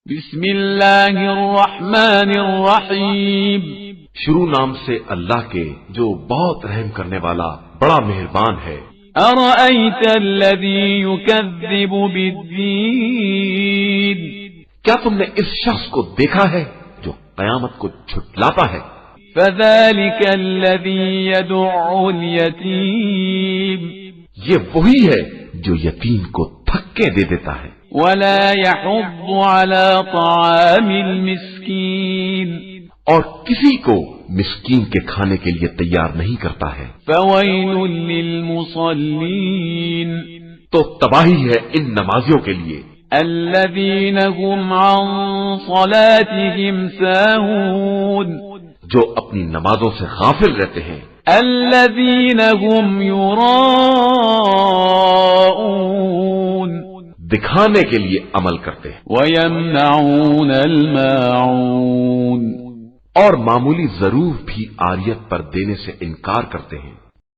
بسم اللہ الرحمن الرحیم۔ شروع نام سے اللہ کے جو بہت رحم کرنے والا بڑا مہربان ہے۔ ارأیت الذی یکذب بالدین، کیا تم نے اس شخص کو دیکھا ہے جو قیامت کو جھٹلاتا ہے؟ فذلک الذی یدع الیتیم، یہ وہی ہے جو یتیم کو دھکے دے دیتا ہے، ولا یحض علی طعام المسکین، اور کسی کو مسکین کے کھانے کے لیے تیار نہیں کرتا ہے۔ فویل للمصلین، تو تباہی ہے ان نمازیوں کے لیے الذین هم عن صلاتهم ساہون، جو اپنی نمازوں سے غافل رہتے ہیں، الذین هم یراءون، دکھانے کے لیے عمل کرتے ہیں، ویمنعون الماعون، اور معمولی ضرور بھی عاریت پر دینے سے انکار کرتے ہیں۔